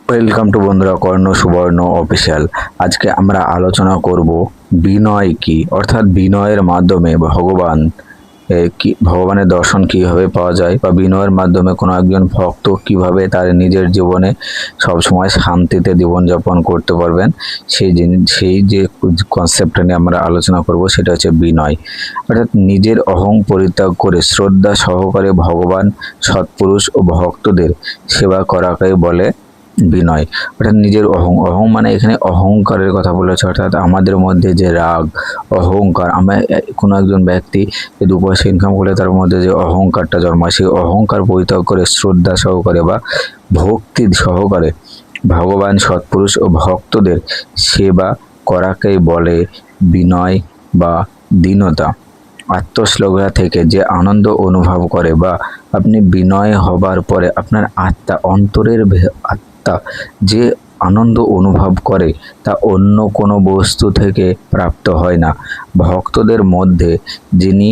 Welcome to বন্ধুরা কর্ণ সুবর্ণ official. আজকে আমরা আলোচনা করব বিনয় কি, অর্থাৎ বিনয়ের মাধ্যমে ভগবানের দর্শন কিভাবে পাওয়া যায়, বা বিনয়ের মাধ্যমে কোনো একজন ভক্ত কিভাবে তার নিজের জীবনে সবসময় শান্তিতে জীবনযাপন করতে পারবেন। সেই যে কনসেপ্টটা নিয়ে আমরা আলোচনা করব সেটা হচ্ছে বিনয়। অর্থাৎ নিজের অহং পরিত্যাগ করে শ্রদ্ধা সহকারে ভগবান, সৎপুরুষ ও ভক্তদের সেবা করাকে বলে বিনয়। অর্থাৎ নিজের অহং মানে এখানে অহংকারের কথা বলেছে, অর্থাৎ আমাদের মধ্যে যে রাগ, অহংকার, আমরা কোনো একজন ব্যক্তি যে 2 পয়সা ইনকাম করলে তার মধ্যে যে অহংকারটা জন্মায়, সেই অহংকার পরিত্যাগ করে শ্রদ্ধা সহকারে বা ভক্তি সহকারে ভগবান, সৎপুরুষ ও ভক্তদের সেবা করাকেই বলে বিনয় বা দীনতা। আত্মশ্লোঘা থেকে যে আনন্দ অনুভব করে, বা আপনি বিনয় হবার পরে আপনার আত্মা, অন্তরের আত্মা যে আনন্দ অনুভব করে তা অন্য কোনো বস্তু থেকে প্রাপ্ত হয় না। ভক্তদের মধ্যে যিনি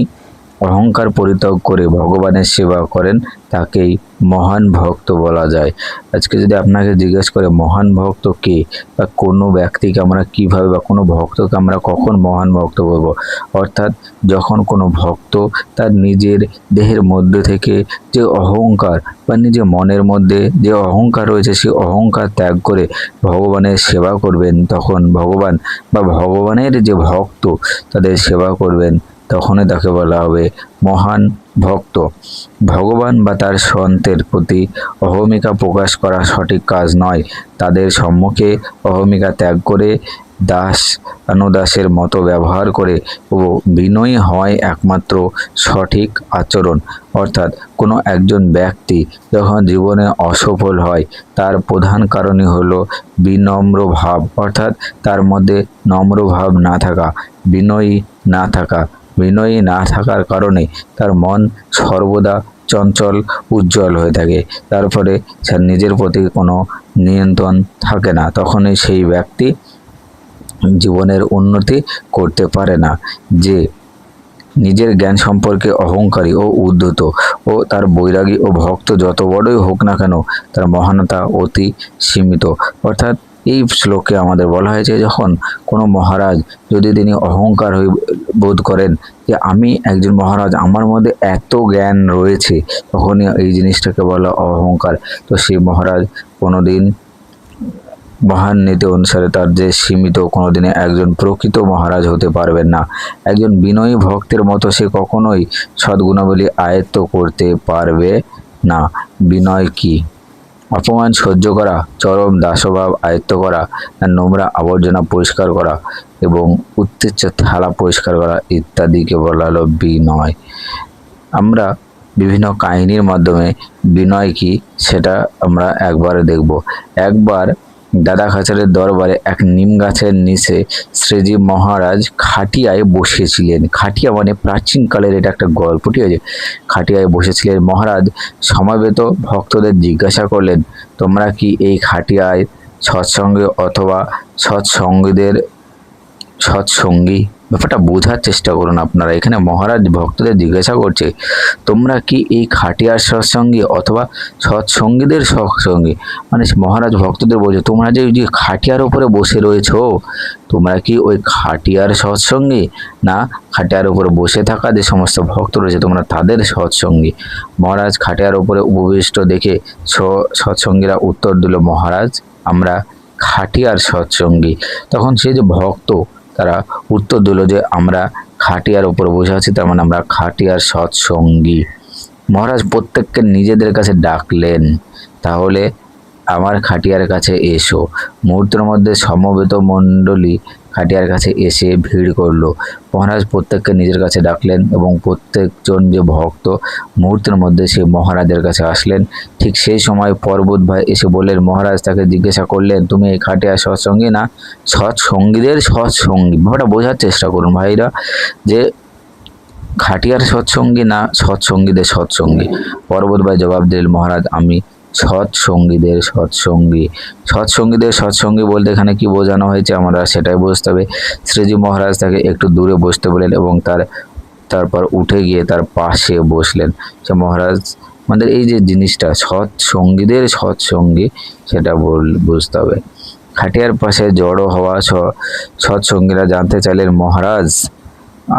অহংকার পরিত্যাগ করে ভগবানের সেবা করেন তাকেই মহান ভক্ত বলা যায়। আজকে যদি আপনাকে জিজ্ঞেস করে মহান ভক্ত কে, বা কোনো ব্যক্তিকে আমরা কিভাবে বা কোনো ভক্তকে আমরা কখন মহান ভক্ত বলবো, অর্থাৎ যখন কোনো ভক্ত তার নিজের দেহের মধ্যে থেকে যে অহংকার বা নিজের মনের মধ্যে যে অহংকার রয়েছে সেই অহংকার ত্যাগ করে ভগবানের সেবা করবেন, তখন ভগবান বা ভগবানের যে ভক্ত তাদের সেবা করবেন, তখনই তাকে বলা হবে মহান ভক্ত। ভগবান বা তার সন্তের প্রতি অহমিকা প্রকাশ করা সঠিক কাজ নয়। তাদের সম্মুখে অহমিকা ত্যাগ করে দাস অনুদাসের মতো ব্যবহার করে ও বিনয়ী হয় একমাত্র সঠিক আচরণ। অর্থাৎ কোনো একজন ব্যক্তি যখন জীবনে অসফল হয় তার প্রধান কারণই হলো বিনম্র ভাব, অর্থাৎ তার মধ্যে নম্র ভাব না থাকা, বিনয়ী না থাকা। বিনয়ী না থাকার কারণে তার মন সর্বদা চঞ্চল, উজ্জ্বল হয়ে থাকে, তারপরে তার নিজের প্রতি কোনো নিয়ন্ত্রণ থাকে না, তখনই সেই ব্যক্তি জীবনের উন্নতি করতে পারে না। যে নিজের জ্ঞান সম্পর্কে অহংকারী ও উদ্ধত ও তার বৈরাগী ও ভক্ত যত বড়ই হোক না কেন, তার মহানতা অতি সীমিত। অর্থাৎ এই শ্লোকে আমাদের বলা হয়েছে যখন কোনো মহারাজ যদি তিনি অহংকার হয়ে বোধ করেন যে আমি একজন মহারাজ, আমার মধ্যে এত জ্ঞান রয়েছে, তখনই এই জিনিসটাকে বলা অহংকার। তো সেই মহারাজ কোনোদিন মহান নীতি অনুসারে তার যে সীমিত, কোনোদিনে একজন প্রকৃত মহারাজ হতে পারবেন না। একজন বিনয়ী ভক্তের মতো সে কখনোই সদ্গুণাবলী আয়ত্ত করতে পারবে না। বিনয় কি? অপমান সহ্য করা, চরম দাসভাব আয়ত্ত করা, নোংরা আবর্জনা পরিষ্কার করা এবং উচ্ছেচ্চ থালা পরিষ্কার করা ইত্যাদিকে বলা হলো বিনয়। আমরা বিভিন্ন কাহিনীর মাধ্যমে বিনয় কি সেটা আমরা একবারে দেখব। একবার দাদা খাচারের দরবারে এক নিম গাছের নিচে শ্রীজি মহারাজ খাটিয়ায় বসেছিলেন। খাটিয়া মানে প্রাচীনকালের, এটা একটা গল্প, ঠিক আছে। খাটিয়ায় বসেছিলেন। মহারাজ সমবেত ভক্তদের জিজ্ঞাসা করলেন, তোমরা কি এই খাটিয়ায় সৎসঙ্গে অথবা সৎসঙ্গী? ব্যাপারটা বোঝার চেষ্টা করুন আপনারা। এখানে মহারাজ ভক্তদের জিজ্ঞাসা করছে, তোমরা কি এই খাটিয়ার সৎসঙ্গী অথবা সৎসঙ্গীদের সৎসঙ্গী? মানে মহারাজ ভক্তদের বলছে, তোমরা যে ওই যে খাটিয়ার উপরে বসে রয়েছো, তোমরা কি ওই খাটিয়ার সৎসঙ্গী, না খাটিয়ার উপরে বসে থাকা যে সমস্ত ভক্ত রয়েছে তোমরা তাদের সৎসঙ্গী? মহারাজ খাটিয়ার উপরে উপবিষ্ট দেখে সৎসঙ্গীরা উত্তর দিল, মহারাজ আমরা খাটিয়ার সৎসঙ্গী। তখন সে যে ভক্ত তারা উত্তর দিল যে আমরা খাটিয়ার উপর বসে আছি, তার মানে আমরা খাটিয়ার সৎসঙ্গী। মহারাজ প্রত্যেককে নিজেদের কাছে ডাকলেন, তাহলে আমার খাটিয়ার কাছে এসো। মুহূর্তের মধ্যে সমবেত মণ্ডলী খাটিয়ার কাছে এসে ভিড় করলো। মহারাজ প্রত্যেককে নিজের কাছে ডাকলেন এবং প্রত্যেকজন যে ভক্ত মুহূর্তের মধ্যে সে মহারাজের কাছে আসলেন। ঠিক সেই সময় পর্বত ভাই এসে বললেন, মহারাজ তাকে জিজ্ঞাসা করলেন, তুমি এই খাটিয়ার সৎসঙ্গী না সৎসঙ্গীদের সৎসঙ্গী? ব্যাপারটা বোঝার চেষ্টা করুন ভাইরা, যে খাটিয়ার সৎসঙ্গী না সৎসঙ্গীদের সৎসঙ্গী? পর্বত ভাই জবাব দিলেন, মহারাজ আমি সৎসঙ্গীদের সৎসঙ্গী। সৎসঙ্গীদের সৎসঙ্গী বলতে এখানে কি বোঝানো হয়েছে আমরা সেটাই বুঝতে হবে। শ্রীজি মহারাজ তাকে একটু দূরে বসতে বলেন এবং তারপর উঠে গিয়ে তার পাশে বসলেন। সে মহারাজ আমাদের এই যে জিনিসটা সৎসঙ্গীদের সৎসঙ্গী, সেটা বুঝতে হবে। খাটিয়ার পাশে জড়ো হওয়া সৎসঙ্গীরা জানতে চাইলেন, মহারাজ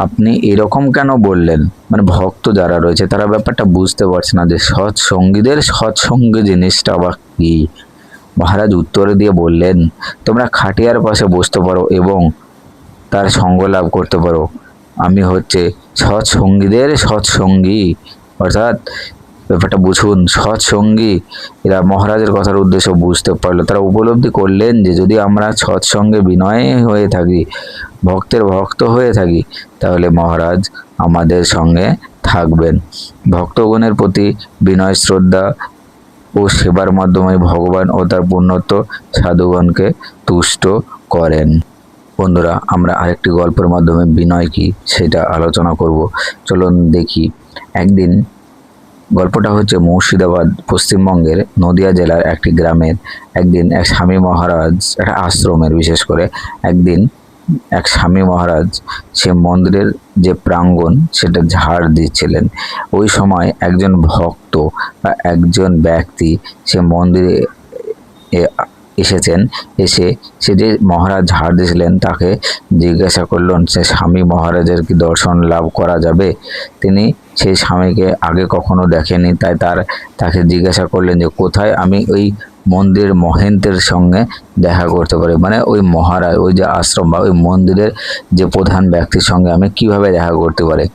আপনি এরকম কেন বললেন? মানে ভক্ত যারা রয়েছে তারা ব্যাপারটা বুঝতে পারছে না যে সৎসঙ্গীদের সৎসঙ্গী জিনিসটা আবার কি। মহারাজ উত্তরে দিয়ে বললেন, তোমরা খাটিয়ার পাশে বসতে পারো এবং তার সঙ্গ লাভ করতে পারো। আমি হচ্ছে সৎসঙ্গীদের সৎসঙ্গী। অর্থাৎ ব্যাপারটা বুঝুন, সৎসঙ্গী এরা মহারাজের কথার উদ্দেশ্য বুঝতে পারলো। তারা উপলব্ধি করলেন যে যদি আমরা সৎসঙ্গে বিনয় হয়ে থাকি, ভক্তের ভক্ত হয়ে থাকি, তাহলে মহারাজ আমাদের সঙ্গে থাকবেন। ভক্তগণের প্রতি বিনয় শ্রদ্ধা ও সেবার মাধ্যমে ভগবান ও তার পুণ্যত্ব সাধুগণকে তুষ্ট করেন। বন্ধুরা, আমরা আরেকটি গল্পের মাধ্যমে বিনয় কি সেটা আলোচনা করব। চলুন দেখি। একদিন, গল্পটা হচ্ছে মুর্শিদাবাদ, পশ্চিমবঙ্গের নদিয়া জেলার একটি গ্রামের। একদিন এক স্বামী মহারাজ, একটা আশ্রমের বিশেষ করে, একদিন এক স্বামী মহারাজ সে মন্দিরের যে প্রাঙ্গণ সেটা ঝাড় দিচ্ছিলেন। ওই সময় একজন ভক্ত বা একজন ব্যক্তি সে মন্দিরে এসেছেন। এসে সে যে মহারাজ ঝাড় দিয়েছিলেন তাকে জিজ্ঞাসা করলেন সে স্বামী মহারাজের কি দর্শন লাভ করা যাবে। তিনি সেই স্বামীকে আগে কখনো দেখেনি, তাই তাকে জিজ্ঞাসা করলেন যে কোথায় আমি ওই মন্দিরের মহেন্তের সঙ্গে দেখা করতে পারি, মানে ওই মহারাজ, ওই যে আশ্রম বা ওই মন্দিরের যে প্রধান ব্যক্তির সঙ্গে আমি কিভাবে দেখা করতে পারি।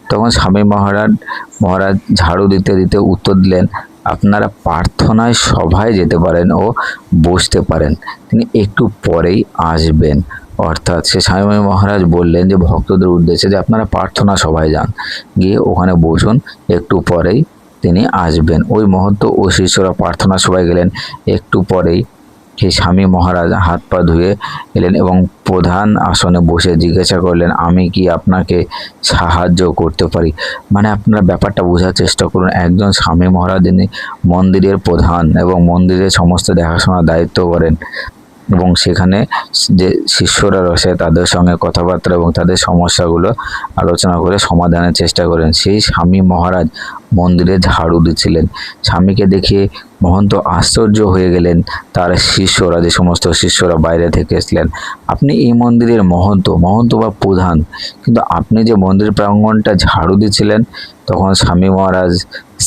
তখন স্বামী মহারাজ ঝাড়ু দিতে দিতে উত্তর দিলেন, আপনারা প্রার্থনায় সভায় যেতে পারেন ও বসতে পারেন, তিনি একটু পরেই আসবেন। অর্থাৎ সে স্বামী মহারাজ বললেন যে ভক্তদের উদ্দেশ্যে যে আপনারা প্রার্থনা সভায় যান, গিয়ে ওখানে বসুন, একটু পরেই তিনি আসবেন। ওই মুহূর্ত ও শিষ্যরা প্রার্থনা সভায় গেলেন। একটু পরেই সেই স্বামী মহারাজ হাত পা ধুয়ে এলেন এবং প্রধান আসনে বসে জিজ্ঞাসা করলেন, আমি কি আপনাকে সাহায্য করতে পারি? মানে আপনারা ব্যাপারটা বোঝার চেষ্টা করুন। একজন স্বামী মহারাজ যিনি মন্দিরের প্রধান এবং মন্দিরের সমস্ত দেখাশোনার দায়িত্ব করেন, এবং সেখানে যে শিষ্যরা রয়েছে তাদের সঙ্গে কথাবার্তা এবং তাদের সমস্যাগুলো আলোচনা করে সমাধানের চেষ্টা করেন। সেই স্বামী মহারাজ মন্দিরে ঝাড়ু দিচ্ছিলেন। স্বামীকে দেখে মহন্ত আশ্চর্য হয়ে গেলেন। তার শিষ্যরা, যে সমস্ত শিষ্যরা বাইরে থেকে এসলেন, আপনি এই মন্দিরের মহন্ত বা প্রধান, কিন্তু আপনি যে মন্দির প্রাঙ্গণটা ঝাড়ু দিচ্ছিলেন। তখন স্বামী মহারাজ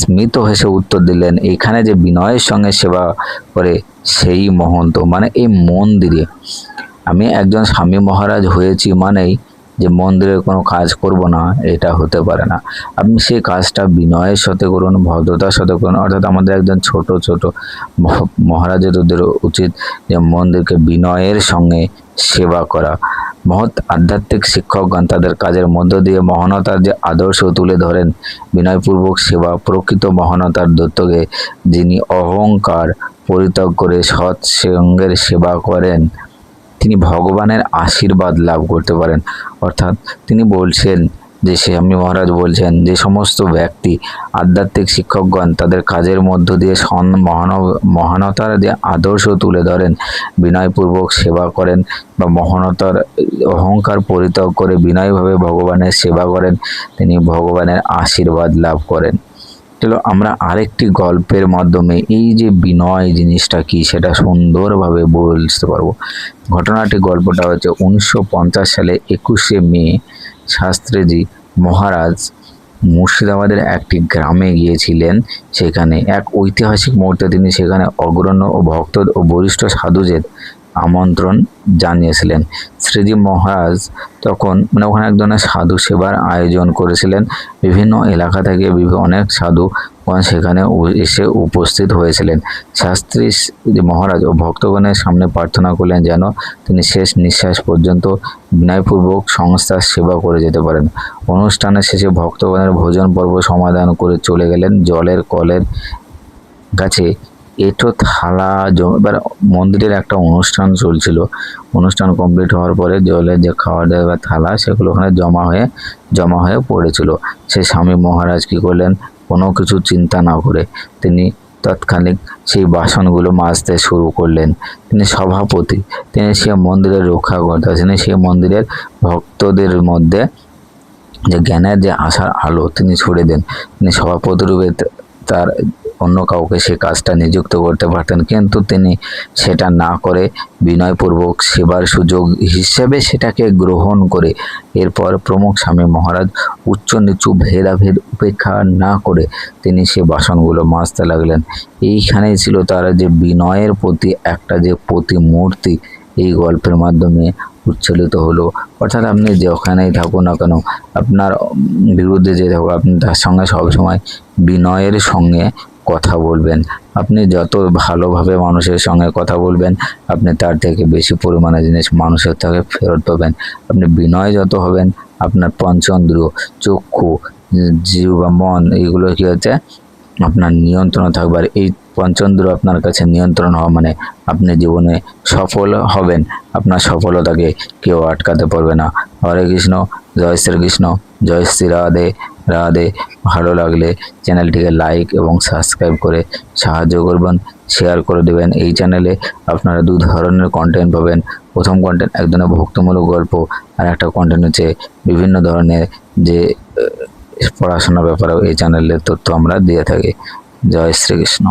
স্মিত হেসে উত্তর দিলেন, এখানে যে বিনয়ের সঙ্গে সেবা করে সেই মহন্ত, মানে এই মন্দিরে আমি একজন স্বামী মহারাজ হয়েছি মানেই যে মন্দিরের কোনো কাজ করব না, এটা হতে পারে না। আপনি সেই কাজটা বিনয়ের সাথে করুন, ভদ্রতার সাথে করুন। অর্থাৎ আমাদের একজন ছোট মহারাজের উচিত যে মন্দিরকে বিনয়ের সঙ্গে সেবা করা। মহৎ আধ্যাত্মিক শিক্ষকগণ তাদের কাজের মধ্য দিয়ে মহানতার যে আদর্শ তুলে ধরেন। বিনয়পূর্বক সেবা প্রকৃত মহানতার দত্তকে, যিনি অহংকার পরিত্যাগ করে সৎসঙ্গের সেবা করেন, তিনি ভগবানের আশীর্বাদ লাভ করতে পারেন। অর্থাৎ তিনি বলছেন যে স্বামী মহারাজ বলছেন যে সমস্ত ব্যক্তি আধ্যাত্মিক শিক্ষকগণ তাদের কাজের মধ্য দিয়ে মহানতার যে আদর্শ তুলে ধরেন, বিনয়পূর্বক সেবা করেন বা মহানতার অহংকার পরিত্যাগ করে বিনয়ভাবে ভগবানের সেবা করেন, তিনি ভগবানের আশীর্বাদ লাভ করেন। চলো আমরা আরেকটি গল্পের মাধ্যমে এই যে বিনয় জিনিসটা কি সেটা সুন্দরভাবে বুঝতে পারবো। গল্পটা হচ্ছে 1950 সালে 21শে মে শাস্ত্রীজি মহারাজ মুর্শিদাবাদের একটি গ্রামে গিয়েছিলেন। সেখানে এক ঐতিহাসিক মুহূর্তে তিনি সেখানে অগ্রণ্য ও ভক্ত ও বরিষ্ঠ সাধুদের আমন্ত্রণ জানিয়েছিলেন। শ্রীজি মহারাজ তখন ওখানে এক ধরনের সাধু সেবার আয়োজন করেছিলেন। বিভিন্ন এলাকা থেকে অনেক সাধুগণ সেখানে এসে উপস্থিত হয়েছিলেন। শাস্ত্রী মহারাজ ও ভক্তগণের সামনে প্রার্থনা করলেন যেন তিনি শেষ নিঃশ্বাস পর্যন্ত বিনয়পূর্বক সংস্থার সেবা করে যেতে পারেন। অনুষ্ঠানের শেষে ভক্তগণের ভোজন পর্ব সমাধান করে চলে গেলেন। জলের কলের কাছে এঁটো থালা এবার মন্দিরের একটা অনুষ্ঠান চলছিল। অনুষ্ঠান কমপ্লিট হওয়ার পরে জলের যে খাওয়া দাওয়ার থালা সেগুলো ওখানে জমা হয়ে পড়েছিল। সেই স্বামী মহারাজ কি করলেন, কোনো কিছু চিন্তা না করে তিনি তৎক্ষণিক সেই বাসনগুলো মাজতে শুরু করলেন। তিনি সভাপতি, তিনি সে মন্দিরের রক্ষাকর্তা, তিনি সেই মন্দিরের ভক্তদের মধ্যে যে জ্ঞানের যে আশার আলো তিনি ছড়িয়ে দেন। তিনি সভাপতি রূপে তার অন্য কাউকে সে কাজটা নিযুক্ত করতে পারতেন, কিন্তু তিনি সেটা না করে বিনয়পূর্বক সেবার সুযোগ হিসেবে সেটাকে গ্রহণ করে এরপর প্রমুখ স্বামী মহারাজ উচ্চ নিচু ভেদাভেদ উপেক্ষা না করে তিনি সে বাসনগুলো মাজতে লাগলেন। এইখানেই ছিল তার যে বিনয়ের প্রতি একটা যে প্রতিমূর্তি এই গল্পের মাধ্যমে উচ্চালিত হলো। অর্থাৎ আপনি যেখানেই থাকুন না কেন, আপনার বিরুদ্ধে যে থাকুক, আপনি তার সঙ্গে সবসময় বিনয়ের সঙ্গে কথা বলবেন। আপনি যত ভালোভাবে মানুষের সঙ্গে কথা বলবেন, আপনি তার থেকে বেশি পরিমাণে জিনিস মানুষের থেকে ফেরত পাবেন। আপনি বিনয় যত হবেন, আপনার পঞ্চেন্দ্রিয় চক্ষু, জিহ্বা বা মন, এইগুলো কি হচ্ছে আপনার নিয়ন্ত্রণ থাকবে। আর এই পঞ্চেন্দ্রিয় আপনার কাছে নিয়ন্ত্রণ হওয়া মানে আপনি জীবনে সফল হবেন। আপনার সফলতাকে কেউ আটকাতে পারবে না। হরে কৃষ্ণ, জয় শ্রীকৃষ্ণ, জয় শ্রী রাধে রাধে। ভালো লাগলে চ্যানেলটিকে লাইক এবং সাবস্ক্রাইব করে সাহায্য করবেন, শেয়ার করে দেবেন। এই চ্যানেলে আপনারা দু ধরনের কন্টেন্ট পাবেন। প্রথম কন্টেন্ট এক ধরনের ভক্তিমূলক গল্প, আর একটা কন্টেন্ট হচ্ছে বিভিন্ন ধরনের যে পড়াশোনার ব্যাপারেও এই চ্যানেলের তথ্য আমরা দিয়ে থাকি। জয় শ্রীকৃষ্ণ।